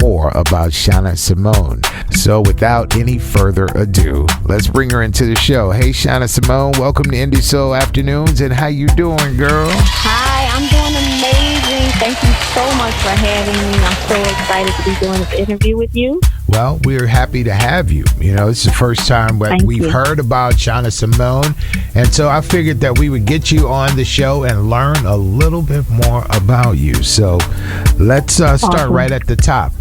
more about Shana Simone. So without any further ado, let's bring her into the show. Hey, Shana Simone, welcome to Indie Soul Afternoons, and how you doing, girl? Hi, I'm doing amazing. Thank you so much for having me. I'm so excited to be doing this interview with you. Well, we're happy to have you. You know, it's the first time that we've heard about Shana Simone, and so I figured that we would get you on the show and learn a little bit more about you. So let's start right at the top.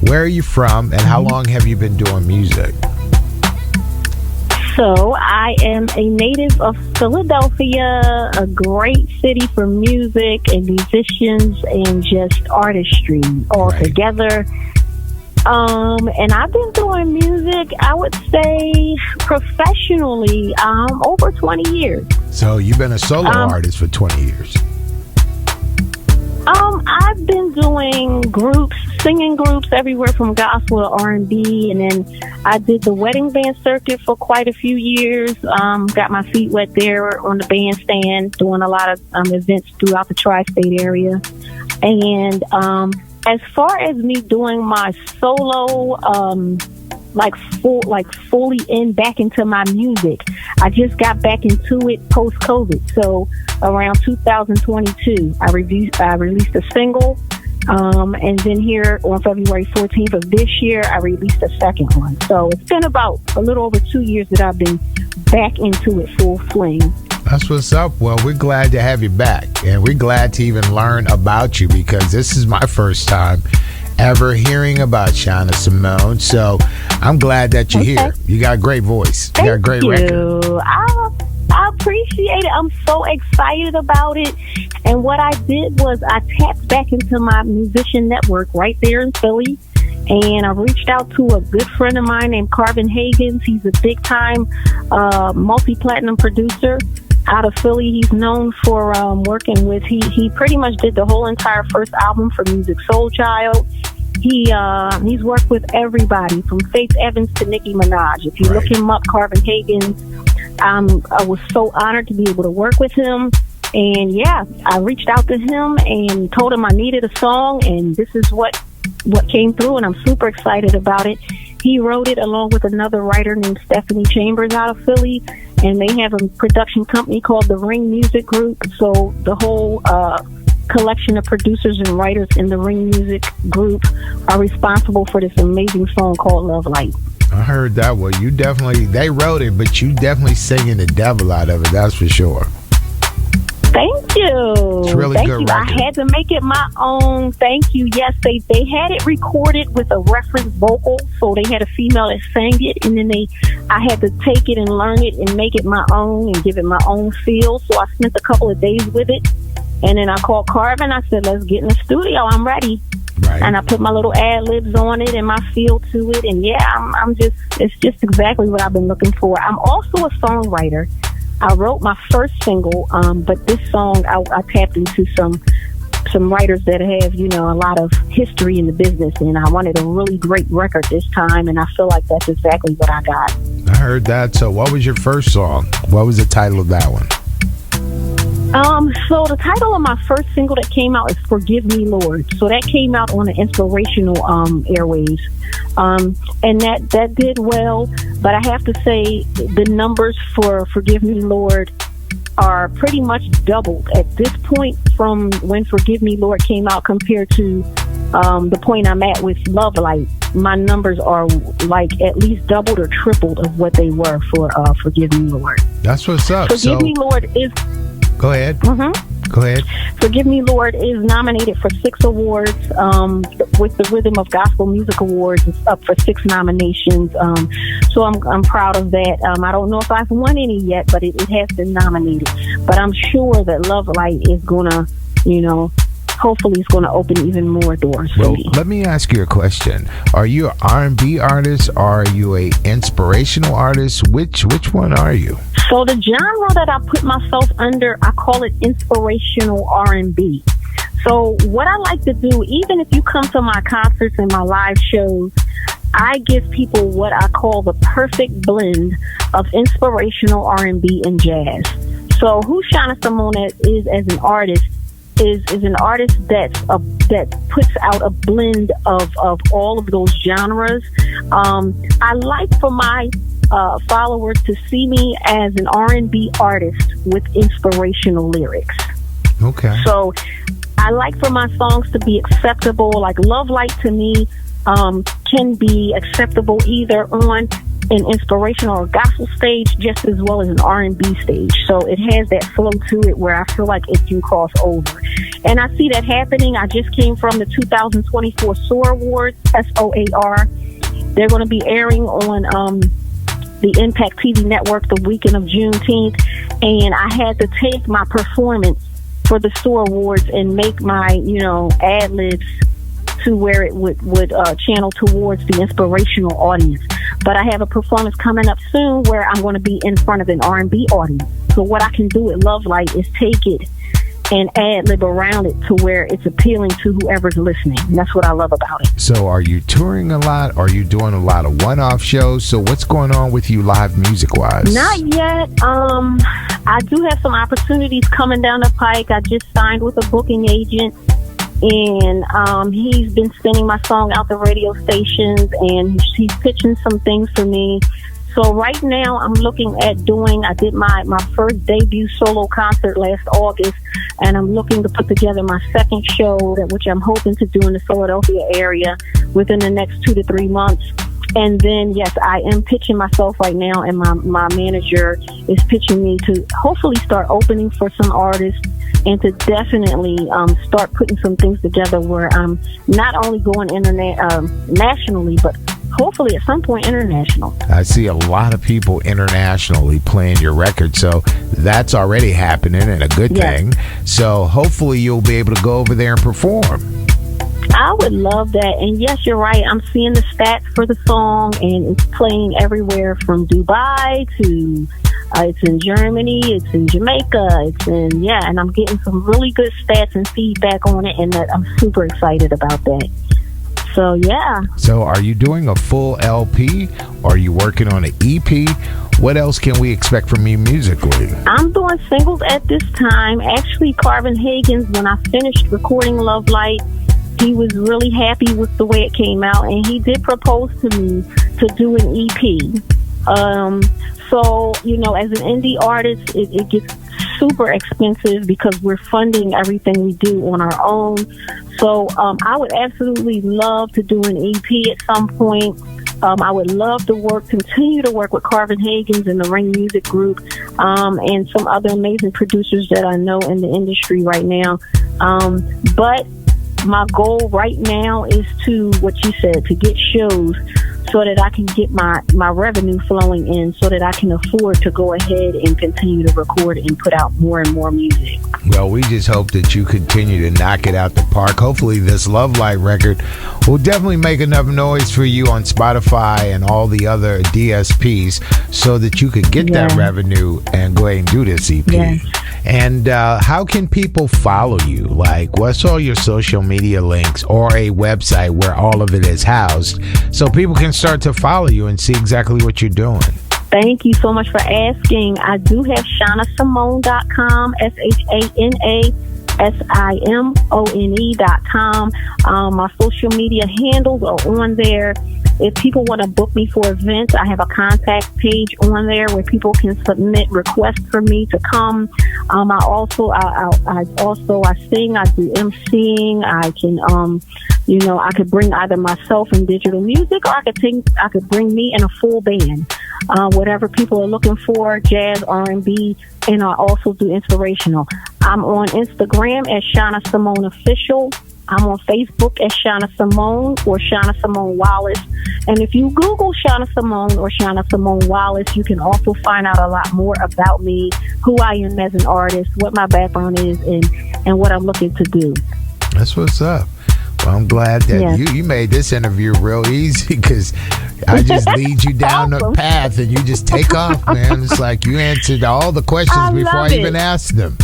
Where are you from, and how long have you been doing music? So I am a native of Philadelphia, a great city for music and musicians and just artistry all together. And I've been doing music, I would say, professionally, over 20 years. So you've been a solo artist for 20 years. I've been doing groups, singing groups everywhere from gospel to R&B, and then I did the wedding band circuit for quite a few years. Got my feet wet there on the bandstand, doing a lot of events throughout the tri-state area. And as far as me doing my solo, fully back into my music, I just got back into it post-COVID. So around 2022, I released a single, and then here on February 14th of this year, I released a second one. So it's been about a little over 2 years that I've been back into it full swing. That's what's up. Well, we're glad to have you back, and we're glad to even learn about you, because this is my first time ever hearing about Shana Simone. So I'm glad that you're here. You got a great voice. You got a great record. I appreciate it. I'm so excited about it. And what I did was I tapped back into my musician network right there in Philly. And I reached out to a good friend of mine named Carvin Haggins. He's a big-time multi-platinum producer out of Philly. He's known for working with, he pretty much did the whole entire first album for Music Soul Child. He's worked with everybody from Faith Evans to Nicki Minaj. If you look him up, Carvin Haggins, I was so honored to be able to work with him. And yeah, I reached out to him and told him I needed a song, and this is what came through, and I'm super excited about it. He wrote it along with another writer named Stephanie Chambers out of Philly, and they have a production company called the Ring Music Group. So the whole collection of producers and writers in the Ring Music Group are responsible for this amazing song called Love Light. I heard that one. They wrote it, but you definitely singing the devil out of it, that's for sure. Thank you. It's really Thank good you. record. I had to make it my own. Thank you. Yes, they had it recorded with a reference vocal, so they had a female that sang it, and then I had to take it and learn it and make it my own and give it my own feel. So I spent a couple of days with it, and then I called Carvin. I said, let's get in the studio. I'm ready. Right. And I put my little ad-libs on it and my feel to it, and yeah, it's just exactly what I've been looking for. I'm also a songwriter. I wrote my first single, but this song I tapped into some writers that have, a lot of history in the business, and I wanted a really great record this time, and I feel like that's exactly what I got. I heard that. So what was your first song? What was the title of that one? So the title of my first single that came out is Forgive Me, Lord. So that came out on the inspirational airwaves. And that did well, but I have to say the numbers for Forgive Me, Lord are pretty much doubled at this point from when Forgive Me, Lord came out compared to the point I'm at with Love Light. My numbers are like at least doubled or tripled of what they were for Forgive Me, Lord. That's what's up. Forgive Me, Lord is... Go ahead. Go ahead. Forgive Me, Lord is nominated for 6 awards. With the Rhythm of Gospel Music Awards, it's up for 6 nominations. So I'm proud of that. I don't know if I've won any yet, but it has been nominated. But I'm sure that Love Light is gonna, hopefully it's gonna open even more doors for me. Let me ask you a question. Are you an R&B artist, or are you a inspirational artist? Which one are you? So the genre that I put myself under, I call it inspirational R&B. So what I like to do, even if you come to my concerts and my live shows, I give people what I call the perfect blend of inspirational R&B and jazz. So who Shana Simone is as an artist is an artist that puts out a blend of all of those genres. I like for my followers to see me as an R&B artist with inspirational lyrics. Okay. So I like for my songs to be acceptable. Like Love Light to me can be acceptable either on an inspirational or gospel stage just as well as an R&B stage. So it has that flow to it where I feel like it can cross over. And I see that happening. I just came from the 2024 SOAR Awards, SOAR. They're going to be airing on the Impact TV network the weekend of Juneteenth. And I had to take my performance for the SOAR Awards and make my, ad-libs to where it would channel towards the inspirational audience. But I have a performance coming up soon where I'm going to be in front of an R&B audience. So what I can do with Love Light is take it and ad-lib around it to where it's appealing to whoever's listening. And that's what I love about it. So are you touring a lot? Are you doing a lot of one-off shows? So what's going on with you live music-wise? Not yet. I do have some opportunities coming down the pike. I just signed with a booking agent. And he's been sending my song out the radio stations, and he's pitching some things for me. So right now I'm looking at I did my first debut solo concert last August, and I'm looking to put together my second show, which I'm hoping to do in the Philadelphia area within the next 2 to 3 months. And then, yes, I am pitching myself right now, and my manager is pitching me to hopefully start opening for some artists and to definitely start putting some things together where I'm not only going nationally, but hopefully at some point international. I see a lot of people internationally playing your record, so that's already happening and a good thing. So hopefully you'll be able to go over there and perform. I would love that. And yes, you're right. I'm seeing the stats for the song, and it's playing everywhere from Dubai to it's in Germany, it's in Jamaica, and I'm getting some really good stats and feedback on it, and I'm super excited about that. So, yeah. So are you doing a full LP? Or are you working on an EP? What else can we expect from you musically? I'm doing singles at this time. Actually, Carvin Haggins, when I finished recording Love Light, he was really happy with the way it came out, and he did propose to me to do an EP. So, as an indie artist, it gets super expensive because we're funding everything we do on our own. So I would absolutely love to do an EP at some point. I would love to continue to work with Carvin Haggins and the Ring Music Group, and some other amazing producers that I know in the industry right now. But my goal right now is to get shows so that I can get my revenue flowing in so that I can afford to go ahead and continue to record and put out more and more music. Well, we just hope that you continue to knock it out the park. Hopefully this Love Light record will definitely make enough noise for you on Spotify and all the other DSPs so that you could get that revenue and go ahead and do this EP. Yes. And how can people follow you? Like, what's all your social media links or a website where all of it is housed so people can start to follow you and see exactly what you're doing? Thank you so much for asking. I do have ShanaSimone.com, ShanaSimone.com. My social media handles are on there. If people want to book me for events, I have a contact page on there where people can submit requests for me to come. I sing, I do emceeing, I can, I could bring either myself in digital music, or I could bring me in a full band. Whatever people are looking for, jazz, R&B, and I also do inspirational. I'm on Instagram at Shana Simone Official. I'm on Facebook as Shana Simone or Shana Simone Wallace. And if you Google Shana Simone or Shana Simone Wallace, you can also find out a lot more about me, who I am as an artist, what my background is, and what I'm looking to do. That's what's up. Well, I'm glad that you made this interview real easy because I just lead you down the path and you just take off, man. It's like you answered all the questions before I even asked them.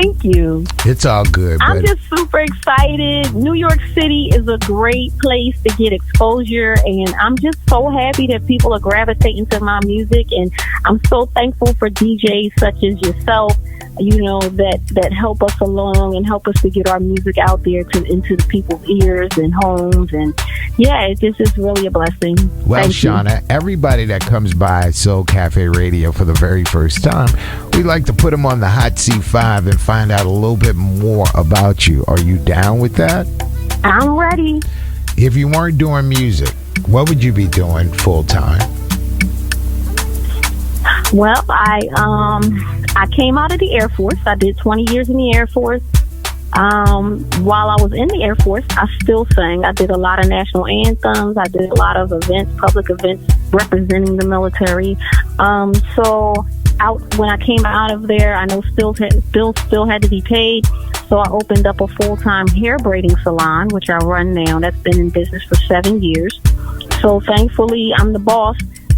Thank you. It's all good. I'm just super excited. New York City is a great place to get exposure, and I'm just so happy that people are gravitating to my music, and I'm so thankful for DJs such as yourself, you know, that help us along and help us to get our music out there into the people's ears and homes. And yeah, it just is really a blessing. Well, Thank Shana, everybody that comes by Soul Cafe Radio for the very first time, we like to put them on the Hot C5 and find out a little bit more about you. Are you down with that? I'm ready. If you weren't doing music, what would you be doing full time? Well, I came out of the Air Force. I did 20 years in the Air Force. While I was in the Air Force, I still sang. I did a lot of national anthems. I did a lot of events, public events representing the military. When I came out of there, I know still had to be paid. So I opened up a full-time hair braiding salon, which I run now. That's been in business for 7 years. So thankfully, I'm the boss.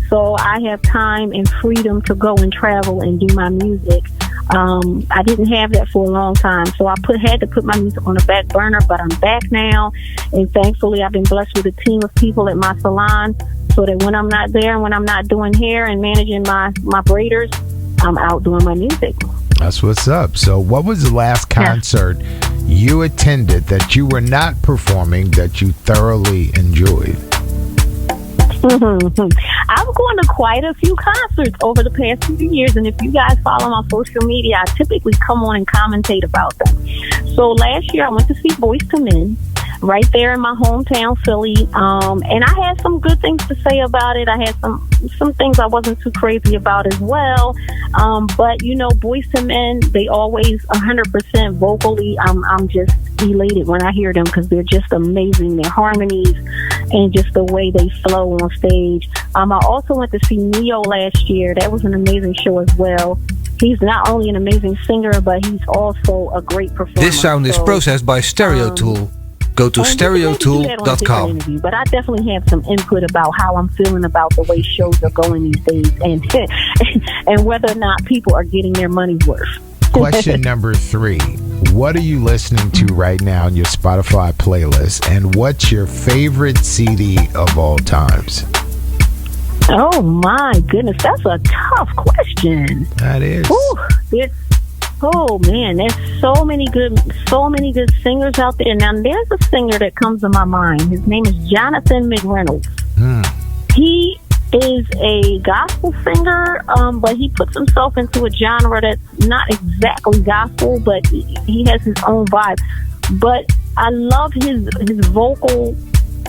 So I have time and freedom to go and travel and do my music. I didn't have that for a long time, so I had to put my music on the back burner, but I'm back now. And thankfully, I've been blessed with a team of people at my salon, so that when I'm not there, when I'm not doing hair and managing my braiders, I'm out doing my music. That's what's up. So what was the last concert you attended that you were not performing that you thoroughly enjoyed? I've gone to quite a few concerts over the past few years, and if you guys follow my social media, I typically come on and commentate about them. So last year I went to see Boyz II Men right there in my hometown, Philly, and I had some good things to say about it. I had some things I wasn't too crazy about as well, but you know, Boyz II Men, they always 100% vocally. I'm just elated when I hear them because they're just amazing. Their harmonies and just the way they flow on stage. I also went to see Neo last year. That was an amazing show as well. He's not only an amazing singer, but he's also a great performer. This sound is processed by Stereo Tool. Go to stereotool.com. But I definitely have some input about how I'm feeling about the way shows are going these days, and whether or not people are getting their money's worth. Question number 3. What are you listening to right now in your Spotify playlist, and what's your favorite CD of all times? Oh my goodness, that's a tough question. That is. Oh man, there's so many good singers out there. Now there's a singer that comes to my mind. His name is Jonathan McReynolds. He is a gospel singer, but he puts himself into a genre that's not exactly gospel, but he has his own vibe. But I love his vocal.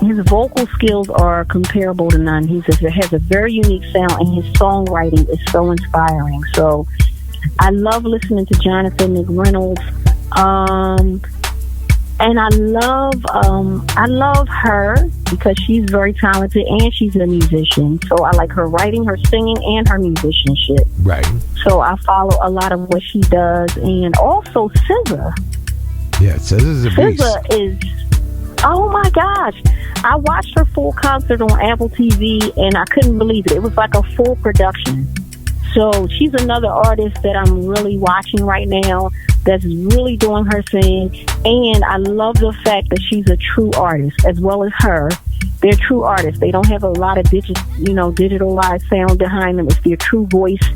His vocal skills are comparable to none. He has a very unique sound, and his songwriting is so inspiring. So I love listening to Jonathan McReynolds, and I love her because she's very talented and she's a musician. So I like her writing, her singing, and her musicianship. Right. So I follow a lot of what she does, and also SZA. Yeah, SZA's a beast. SZA is, oh my gosh! I watched her full concert on Apple TV, and I couldn't believe it. It was like a full production. So she's another artist that I'm really watching right now that's really doing her thing. And I love the fact that she's a true artist as well as her. They're true artists. They don't have a lot of digitalized sound behind them. It's their true voice.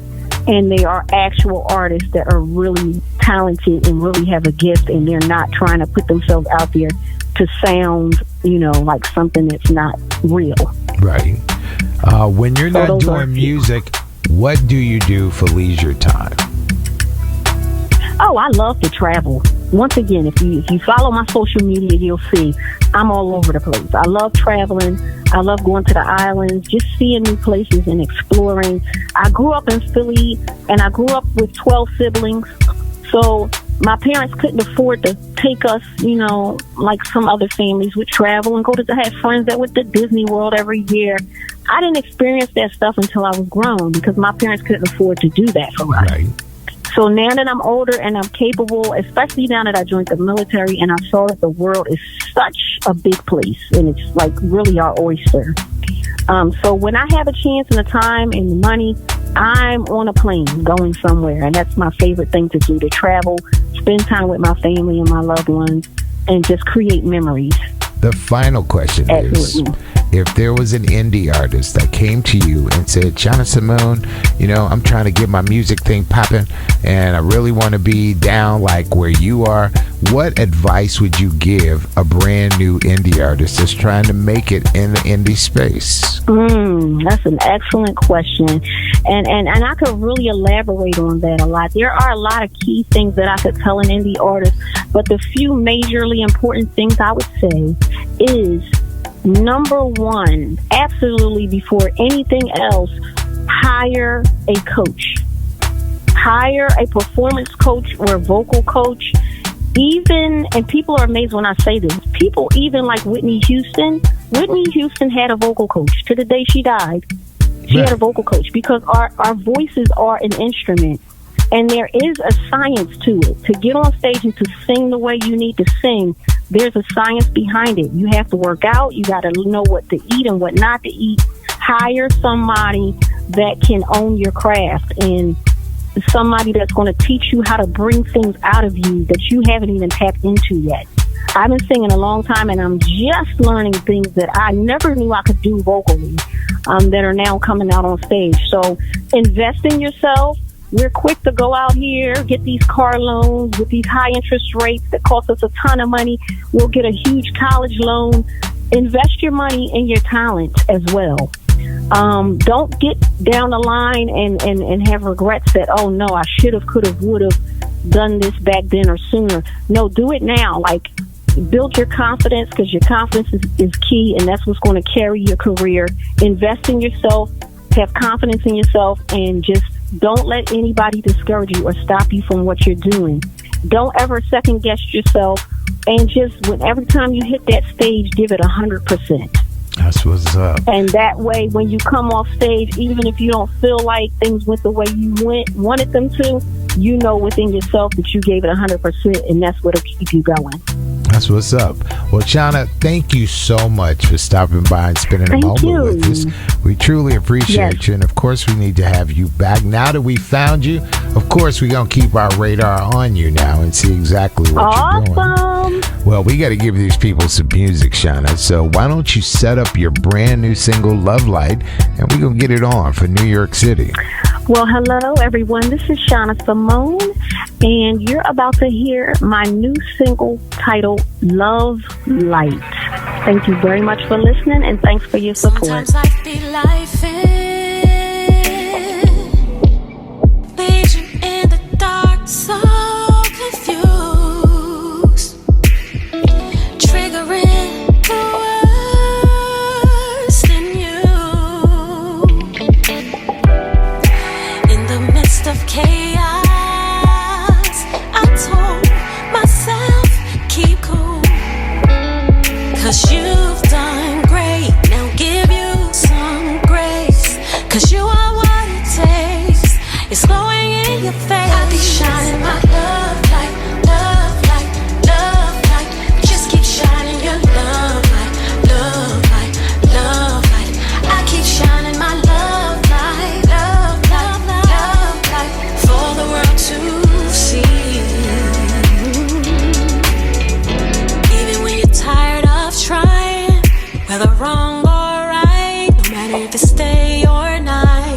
And they are actual artists that are really talented and really have a gift. And they're not trying to put themselves out there to sound, like something that's not real. Right. When you're not doing music, what do you do for leisure time? Oh, I love to travel. Once again, if you follow my social media, you'll see I'm all over the place. I love traveling. I love going to the islands, just seeing new places and exploring. I grew up in Philly, and I grew up with 12 siblings. So my parents couldn't afford to take us, like some other families would travel and I had friends that went to Disney World every year. I didn't experience that stuff until I was grown because my parents couldn't afford to do that for us. Right. So now that I'm older and I'm capable, especially now that I joined the military and I saw that the world is such a big place and it's like really our oyster. So when I have a chance and the time and the money, I'm on a plane going somewhere, and that's my favorite thing to do, to travel, spend time with my family and my loved ones, and just create memories. The final question is, if there was an indie artist that came to you and said, Shana Simone, I'm trying to get my music thing popping and I really want to be down like where you are, what advice would you give a brand new indie artist that's trying to make it in the indie space? That's an excellent question. And I could really elaborate on that a lot. There are a lot of key things that I could tell an indie artist, but the few majorly important things I would say is, number one, absolutely before anything else, hire a coach. Hire a performance coach or a vocal coach. And people are amazed when I say this, people even like Whitney Houston had a vocal coach. To the day she died, she had a vocal coach, because our voices are an instrument. And there is a science to it. To get on stage and to sing the way you need to sing, there's a science behind it. You have to work out. You got to know what to eat and what not to eat. Hire somebody that can own your craft, and somebody that's going to teach you how to bring things out of you that you haven't even tapped into yet. I've been singing a long time, and I'm just learning things that I never knew I could do vocally, that are now coming out on stage. So invest in yourself. We're quick to go out here, get these car loans with these high interest rates that cost us a ton of money. We'll get a huge college loan. Invest your money in your talent as well. Don't get down the line and have regrets that, oh no, I should have, could have, would have done this back then or sooner. No, do it now. Like, build your confidence, because your confidence is key, and that's what's going to carry your career. Invest in yourself, have confidence in yourself, and just don't let anybody discourage you or stop you from what you're doing. Don't ever second guess yourself, and just every time you hit that stage, give it 100%. That's what's up. And that way, when you come off stage, even if you don't feel like things went the way you wanted them to, you know within yourself that you gave it 100%, and that's what'll keep you going. That's what's up. Well, Shana, thank you so much for stopping by and spending a moment with us. We truly appreciate you. And, of course, we need to have you back. Now that we found you, of course, we're going to keep our radar on you now and see exactly what you're doing. Well, we got to give these people some music, Shana. So why don't you set up your brand new single, Love Light, and we're going to get it on for New York City. Well, hello, everyone. This is Shana Simone, and you're about to hear my new single titled Love Light. Thank you very much for listening, and thanks for your support. Sometimes life be life leaves you in the dark, so confused, triggering the worst in you. In the midst of chaos, I told myself, keep cool, 'cause you've done great. Now give you some grace, 'cause you are what it takes. It's glowing in your face. I'll be shining my love light, love light, love light. Just keep shining your love light, love light, love light. I keep shining my love light, love light, love light, for the world to see. Even when you're tired of trying, whether wrong or right, no matter if it's day or night,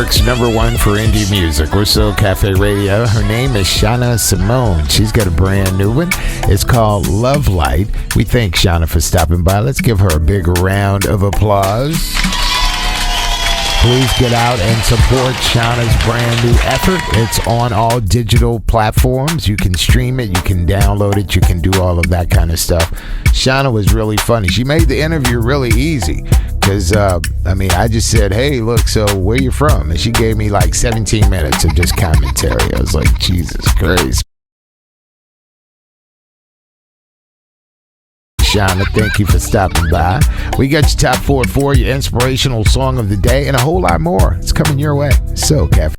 York's #1 for indie music. We're Soul Cafe Radio. Her name is Shana Simone. She's got a brand new one. It's called Love Light. We thank Shana for stopping by. Let's give her a big round of applause. Please get out and support Shana's brand new effort. It's on all digital platforms. You can stream it, you can download it, you can do all of that kind of stuff. Shana was really funny. She made the interview really easy because, I just said, hey, look, so where you from? And she gave me like 17 minutes of just commentary. I was like, Jesus Christ. Shana, thank you for stopping by. We got your top 4 for your inspirational song of the day and a whole lot more. It's coming your way. So, Cafe.